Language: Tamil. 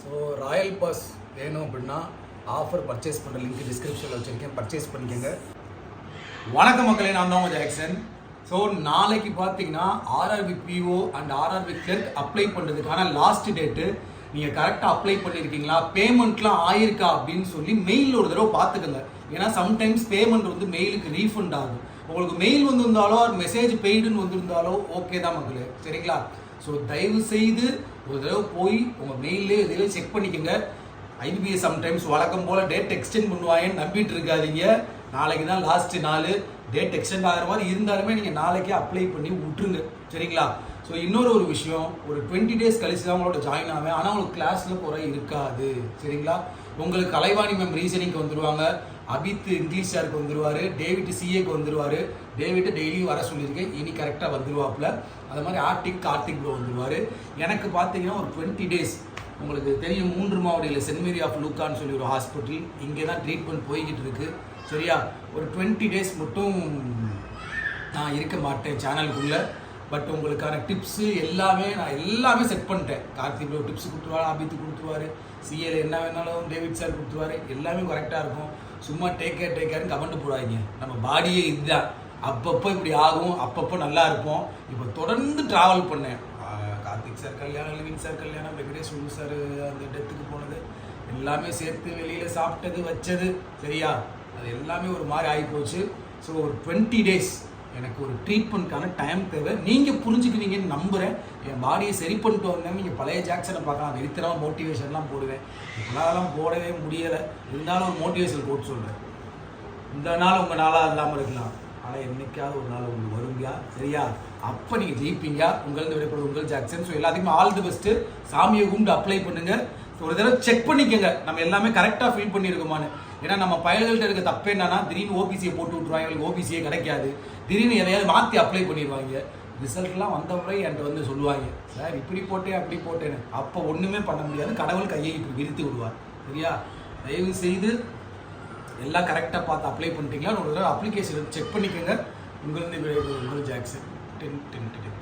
ஸோ ராயல் பாஸ் வேணும் அப்படின்னா ஆஃபர் பர்ச்சேஸ் பண்ணுற லிங்க் டிஸ்கிரிப்ஷனில் வச்சுருக்கேன், பர்ச்சேஸ் பண்ணிக்கோங்க. வணக்கம் மக்களே, நான் தான் ஜாக்சன். ஸோ நாளைக்கு பார்த்தீங்கன்னா RRB PO and RRB clerk apply பண்ணுறதுக்கான லாஸ்ட் டேட்டு. நீங்கள் கரெக்டாக அப்ளை பண்ணியிருக்கீங்களா, பேமெண்ட்லாம் ஆயிருக்கா அப்படின்னு சொல்லி மெயிலில் ஒரு தடவை பார்த்துக்கோங்க. ஏன்னா சம்டைம்ஸ் பேமெண்ட் வந்து மெயிலுக்கு ரீஃபண்ட் ஆகும். உங்களுக்கு மெயில் வந்திருந்தாலோ மெசேஜ் பெய்டுன்னு வந்திருந்தாலோ ஓகே தான் மக்களே, சரிங்களா? ஸோ தயவு செய்து ஒரு தடவை போய் உங்கள் மெயிலே இதில் செக் பண்ணிக்கோங்க. ஐபிபிஎஸ் சம்டைம்ஸ் வழக்கம் போல் டேட் எக்ஸ்டெண்ட் பண்ணுவாங்கன்னு நம்பிட்டு இருக்காதீங்க. நாளைக்கு தான் லாஸ்ட்டு நாள். டேட் எக்ஸ்டெண்ட் ஆகிற மாதிரி இருந்தாலுமே நீங்கள் நாளைக்கே அப்ளை பண்ணி விட்டுருங்க, சரிங்களா? ஸோ இன்னொரு ஒரு விஷயம், ஒரு 20 டேஸ் கழிச்சு தான் உங்களோட ஜாயின் ஆவேன். ஆனால் உங்களுக்கு கிளாஸில் குறை இருக்காது, சரிங்களா? உங்களுக்கு கலைவாணி மேம் ரீசனிங்க்கு வந்துடுவாங்க, அபித் இங்கிலீஷ் சாருக்கு வந்துடுவார், டேவிட் சிஏக்கு வந்துடுவார். டேவிட் டெய்லியும் வர சொல்லியிருக்கேன், இனி கரெக்டாக வந்துடுவாப்புல. அது மாதிரி கார்த்திக் ப்ரோ வந்துடுவார். எனக்கு பார்த்தீங்கன்னா ஒரு 20 டேஸ் உங்களுக்கு தெரியும், 3 மாவடியில் சென்ட் மேரி ஆஃப் லூக்கான்னு சொல்லி ஒரு ஹாஸ்பிட்டல், இங்கே தான் ட்ரீட்மெண்ட் போய்கிட்டு இருக்குது, சரியா? ஒரு 20 டேஸ் மட்டும் நான் இருக்க மாட்டேன் சேனலுக்குள்ளே. பட் உங்களுக்கான டிப்ஸு எல்லாமே செட் பண்ணிட்டேன். கார்த்திக் ப்ரோ டிப்ஸ் கொடுத்துருவாரு, அபித்து கொடுத்துருவாரு, சிஏல என்ன வேணாலும் டேவிட் சார் கொடுத்துருவாரு. எல்லாமே கரெக்டாக இருக்கும். சும்மா டேக் கேர்னு கமெண்ட் போடாதீங்க. நம்ம பாடியே இதுதான், அப்பப்போ இப்படி ஆகும், அப்பப்போ நல்லா இருப்போம். இப்போ தொடர்ந்து ட்ராவல் பண்ணேன். கார்த்திக் சார் கல்யாணம், லிவின் சார் கல்யாணம், வெங்கடேஷ் சார் அந்த டெத்துக்கு போனது, எல்லாமே சேர்த்து வெளியில் சாப்பிட்டது வச்சது, சரியா? அது எல்லாமே ஒரு மாதிரி ஆகிப்போச்சு. ஸோ ஒரு 20 டேஸ் எனக்கு ஒரு ட்ரீட்மெண்ட்கான டைம் தேவை. நீங்கள் புரிஞ்சுக்குவீங்கன்னு நம்புகிறேன். என் பாடியை சரி பண்ணிட்டு வந்தேன். நீங்கள் பழைய ஜாக்சனை பார்க்கலாம், வெறித்தனமாக மோட்டிவேஷன்லாம் போடுவேன். இப்போலாம் போடவே முடியலை. இருந்தாலும் ஒரு மோட்டிவேஷன் போட்டு சொல்கிறேன். இந்த நாள் உங்கள் நாளாக இல்லாமல் இருக்கலாம், ஆனால் என்னைக்காவது ஒரு நாள் உங்களுக்கு வருங்க, சரியா? அப்போ நீங்கள் ஜெயிப்பீங்க. உங்களது விடைபெறும் உங்கள் ஜாக்சன். ஸோ எல்லாத்துக்குமே ஆல் தி பெஸ்ட்டு. சாமியை கும்பிட்டு அப்ளை பண்ணுங்கள். ஒரு தடவை செக் பண்ணிக்கோங்க நம்ம எல்லாமே கரெக்டாக ஃபில் பண்ணியிருக்கோமான்னு. ஏன்னா நம்ம பயல்கள்ட்ட இருக்க தப்பு என்னன்னா, திடீர்னு ஓபிசியை போட்டு விட்ருவாங்க, எங்களுக்கு ஓபிசியே கிடைக்காது. திடீர்னு எதையாவது மாற்றி அப்ளை பண்ணிடுவாங்க. ரிசல்ட்லாம் வந்தவரை என்கிட்ட வந்து சொல்லுவாங்க, சார் இப்படி போட்டேன் அப்படி போட்டேன்னு. அப்போ ஒன்றுமே பண்ண முடியாது, கடவுள் கையை இப்படி விரித்து விடுவார், சரியா? தயவு செய்து எல்லாம் கரெக்டாக பார்த்து அப்ளை பண்ணிட்டீங்களா ஒரு தடவை அப்ளிகேஷன் செக் பண்ணிக்கோங்க. உங்கள் ஜாக்சன் 10